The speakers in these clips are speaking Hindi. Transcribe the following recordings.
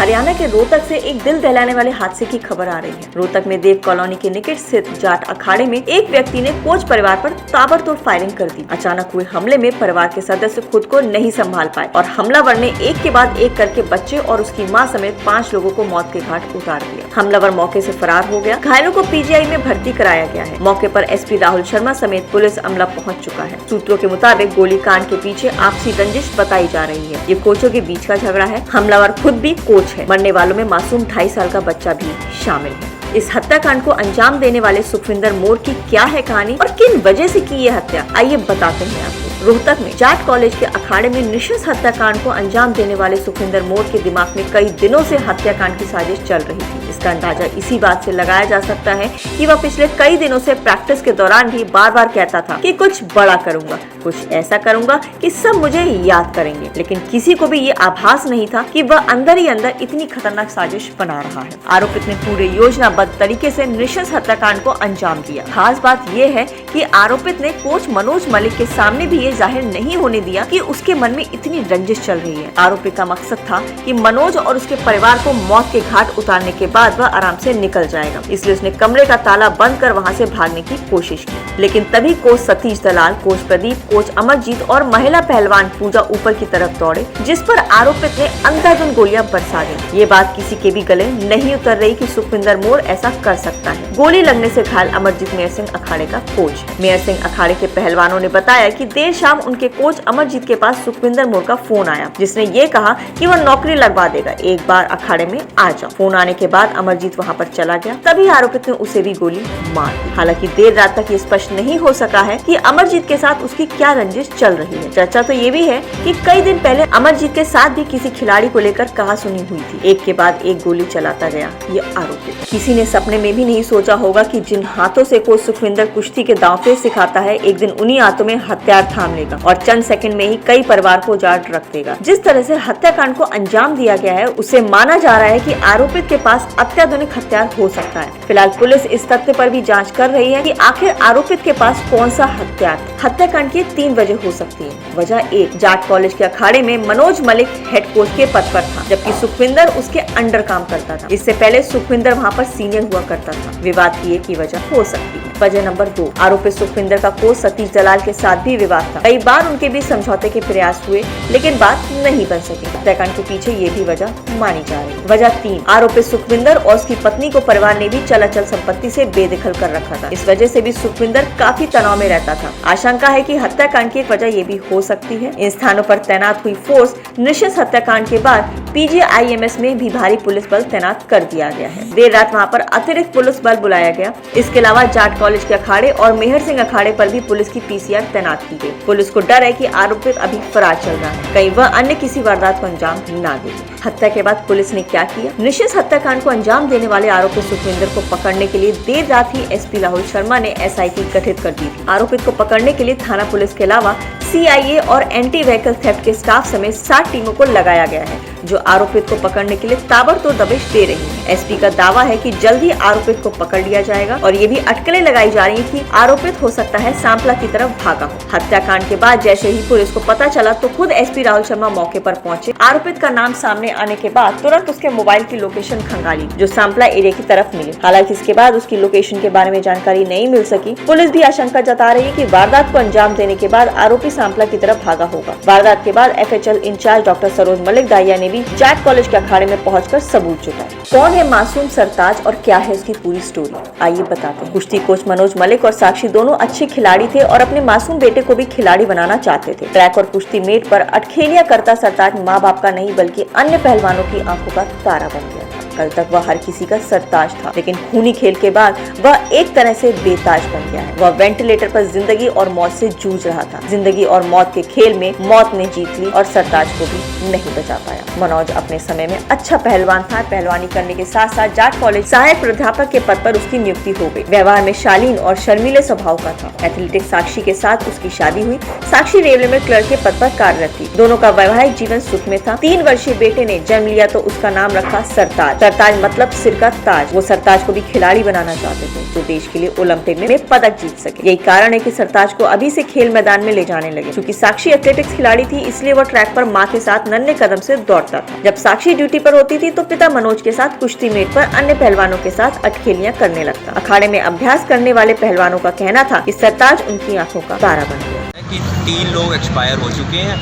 हरियाणा के रोहतक से एक दिल दहलाने वाले हादसे की खबर आ रही है। रोहतक में देव कॉलोनी के निकट स्थित जाट अखाड़े में एक व्यक्ति ने कोच परिवार पर ताबड़तोड़ फायरिंग कर दी। अचानक हुए हमले में परिवार के सदस्य खुद को नहीं संभाल पाए और हमलावर ने एक के बाद एक करके बच्चे और उसकी मां समेत 5 लोगों को मौत के घाट उतार दिया। हमलावर मौके से फरार हो गया। घायलों को पीजीआई में भर्ती कराया गया है। मौके पर एसपी राहुल शर्मा समेत पुलिस अमला पहुंच चुका है। सूत्रों के मुताबिक गोलीकांड के पीछे आपसी रंजिश बताई जा रही है। ये कोचों के बीच का झगड़ा है। हमलावर खुद भी कोच है। मरने वालों में मासूम 2.5 साल का बच्चा भी शामिल है। इस हत्याकांड को अंजाम देने वाले सुखविंदर मोर की क्या है कहानी और किन वजह से की ये हत्या, आइए बताते हैं आपको। रोहतक में जाट कॉलेज के अखाड़े में निशंस हत्याकांड को अंजाम देने वाले सुखविंदर मोर के दिमाग में कई दिनों से हत्याकांड की साजिश चल रही थी। इसका अंदाजा इसी बात से लगाया जा सकता है कि वह पिछले कई दिनों से प्रैक्टिस के दौरान भी बार बार कहता था कि कुछ बड़ा करूंगा, कुछ ऐसा करूंगा कि सब मुझे याद करेंगे, लेकिन किसी को भी ये आभास नहीं था कि वह अंदर ही अंदर इतनी खतरनाक साजिश बना रहा है। आरोपित ने पूरे योजनाबद्ध तरीके से नृशंस हत्याकांड को अंजाम दिया। खास बात यह है कि आरोपित ने कोच मनोज मलिक के सामने भी ये जाहिर नहीं होने दिया कि उसके मन में इतनी रंजिश चल रही है। आरोपी का मकसद था कि मनोज और उसके परिवार को मौत के घाट उतारने के बाद वह आराम से निकल जाएगा, इसलिए उसने कमरे का ताला बंद कर वहां से भागने की कोशिश की। लेकिन तभी कोच सतीश दलाल, कोच प्रदीप, कोच अमरजीत और महिला पहलवान पूजा ऊपर की तरफ दौड़े, जिस पर आरोपित ने अंधाधुंध गोलियां बरसा दी। ये बात किसी के भी गले नहीं उतर रही कि सुखविंदर मोर ऐसा कर सकता है। गोली लगने से घायल अमरजीत मेयर सिंह अखाड़े का कोच है। मेयर सिंह अखाड़े के पहलवानों ने बताया कि देर शाम उनके कोच अमरजीत के पास सुखविंदर मोर का फोन आया, जिसने ये कहा कि वह नौकरी लगवा देगा, एक बार अखाड़े में आ जाओ। फोन आने के बाद अमरजीत वहां पर चला गया। तभी आरोपित ने उसे भी गोली मार दी। हालांकि देर रात तक ये स्पष्ट नहीं हो सका है कि अमरजीत के साथ उसकी क्या रंजिश चल रही है। चर्चा तो ये भी है कि कई दिन पहले अमरजीत के साथ भी किसी खिलाड़ी को लेकर कहासुनी हुई थी। एक के बाद एक गोली चलाता गया ये आरोपित। किसी ने सपने में भी नहीं सोचा होगा कि जिन हाथों से कोच सुखविंदर कुश्ती के दांवपेच सिखाता है, एक दिन उन्हीं हाथों में हथियार थाम लेगा और चंद सेकंड में ही कई परिवार को उजाड़ रख देगा। जिस तरह से हत्याकांड को अंजाम दिया गया है, उससे माना जा रहा है कि आरोपित के पास अत्याधुनिक हथियार हो सकता है। फिलहाल पुलिस इस तथ्य पर भी जांच कर रही है कि आखिर आरोपित के पास कौन सा हथियार। हत्याकांड की 3 वजह हो सकती है। वजह 1, जाट कॉलेज के अखाड़े में मनोज मलिक हेड कोच के पद पर था, जबकि सुखविंदर उसके अंडर काम करता था। इससे पहले सुखविंदर वहां पर सीनियर हुआ करता था। विवाद की एक ही वजह हो सकती है। वजह नंबर 2, आरोपित सुखविंदर का कोच सतीश दलाल के साथ भी विवाद था। कई बार उनके बीच समझौते के प्रयास हुए, लेकिन बात नहीं बन सकी। हत्याकांड के पीछे ये भी वजह मानी जा रही है। वजह 3, आरोपित सुखविंदर और उसकी पत्नी को परिवार ने भी चलाचल संपत्ति से बेदखल कर रखा था। इस वजह से भी सुखविंदर काफी तनाव में रहता था। आशंका है कि हत्याकांड की एक वजह ये भी हो सकती है। इन स्थानों पर तैनात हुई फोर्स नृशंस हत्याकांड के बाद पीजीआईएमएस में भी भारी पुलिस बल तैनात कर दिया गया है। देर रात वहां पर अतिरिक्त पुलिस बल बुलाया गया। इसके अलावा जाट कॉलेज के अखाड़े और मेहर सिंह अखाड़े पर भी पुलिस की पीसीआर तैनात की गई। पुलिस को डर है कि आरोपित अभी फरार चल रहा है, कहीं वह अन्य किसी वारदात को अंजाम न दे। हत्या के बाद पुलिस ने क्या किया? नृशंस हत्याकांड को अंजाम देने वाले आरोपी सुखविंदर को पकड़ने के लिए देर रात ही एसपी राहुल शर्मा ने एसआईटी गठित कर दी थी। आरोपित को पकड़ने के लिए थाना पुलिस के अलावा सीआईए और एंटी व्हीकल थेफ्ट के स्टाफ समेत 60 टीमों को लगाया गया है, जो आरोपित को पकड़ने के लिए ताबड़तोड़ दबिश दे रही है। एसपी का दावा है कि जल्द ही आरोपित को पकड़ लिया जाएगा और ये भी अटकलें लगाई जा रही है कि आरोपित हो सकता है सांपला की तरफ भागा हो। हत्याकांड के बाद जैसे ही पुलिस को पता चला तो खुद एसपी राहुल शर्मा मौके पर पहुंचे। आरोपित का नाम सामने आने के बाद तुरंत उसके मोबाइल की लोकेशन खंगाली, जो सांपला एरिया की तरफ मिली। हालांकि इसके बाद उसकी लोकेशन के बारे में जानकारी नहीं मिल सकी। पुलिस भी आशंका जता रही है कि वारदात को अंजाम देने के बाद आरोपी सांपला की तरफ भागा होगा। वारदात के बाद एफएचएल इंचार्ज डॉक्टर सरोज मलिक दाहिया ने भी जाट कॉलेज के अखाड़े में पहुंचकर सबूत जुटाए। कौन है मासूम सरताज और क्या है उसकी पूरी स्टोरी, आइए बताते हैं। कुश्ती कोच मनोज मलिक और साक्षी दोनों अच्छे खिलाड़ी थे और अपने मासूम बेटे को भी खिलाड़ी बनाना चाहते थे। ट्रैक और कुश्ती मेट पर अटखेलियां करता सरताज माँ बाप का नहीं बल्कि अन्य पहलवानों की आंखों का तारा बन गया था। कल तक वह हर किसी का सरताज था, लेकिन खूनी खेल के बाद वह एक तरह से बेताज बन गया है। वह वेंटिलेटर पर जिंदगी और मौत से जूझ रहा था। जिंदगी और मौत के खेल में मौत ने जीत ली और सरताज को भी नहीं बचा पाया। मनोज अपने समय में अच्छा पहलवान था। पहलवानी करने के साथ साथ जाट कॉलेज सहायक प्राध्यापक के पद पर उसकी नियुक्ति हो गई। व्यवहार में शालीन और शर्मीले स्वभाव का था। एथलेटिक साक्षी के साथ उसकी शादी हुई। साक्षी रेलवे में क्लर्क के पद पर कार्यरत थी। दोनों का वैवाहिक जीवन सुख में था। 3 वर्षीय बेटे ने जन्म लिया तो उसका नाम रखा सरताज। सरताज मतलब सिर का ताज। वो सरताज को भी खिलाड़ी बनाना चाहते थे जो देश के लिए ओलंपिक में पदक जीत सके। यही कारण है कि सरताज को अभी से खेल मैदान में ले जाने लगे। क्योंकि साक्षी एथलेटिक्स खिलाड़ी थी, इसलिए वो ट्रैक पर माँ के साथ नन्हे कदम से दौड़ता था। जब साक्षी ड्यूटी पर होती थी तो पिता मनोज के साथ कुश्ती मेट पर अन्य पहलवानों के साथ अटखेलियां करने लगता। अखाड़े में अभ्यास करने वाले पहलवानों का कहना था कि सरताज उनकी आंखों का तारा बन गया। कि 3 लोग एक्सपायर हो चुके हैं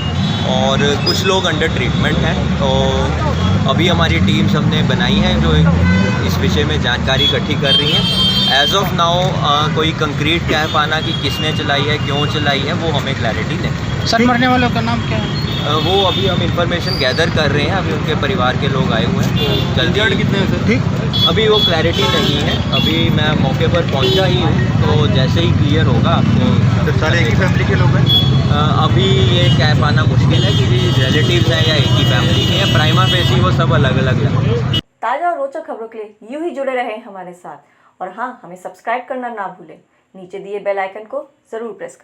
और कुछ लोग अंडर ट्रीटमेंट हैं। तो अभी हमारी टीम्स हमने बनाई है जो इस विषय में जानकारी इकट्ठी कर रही हैं। एज ऑफ नाउ कोई कंक्रीट कह पाना कि किसने चलाई है, क्यों चलाई है, वो हमें क्लैरिटी नहीं। सर मरने वालों का नाम क्या है? वो अभी हम इंफॉर्मेशन गैदर कर रहे हैं। अभी उनके परिवार के लोग आए हुए हैं। तो जल्दी कितने हैं सर? ठीक, अभी वो क्लैरिटी नहीं है। अभी मैं मौके पर पहुंचा ही हूँ, तो जैसे ही क्लियर होगा आपको। सारे एक ही फैमिली के लोग हैं? अभी ये कह पाना मुश्किल है कि रिलेटिव्स हैं या एक ही फैमिली के हैं। प्राइमा फेसी वो सब अलग अलग हैं। ताजा और रोचक खबरों के लिए यूं ही जुड़े रहें हमारे साथ। और हाँ, हमें सब्सक्राइब करना ना भूलें। नीचे दिए बेल आइकन को जरूर प्रेस करें।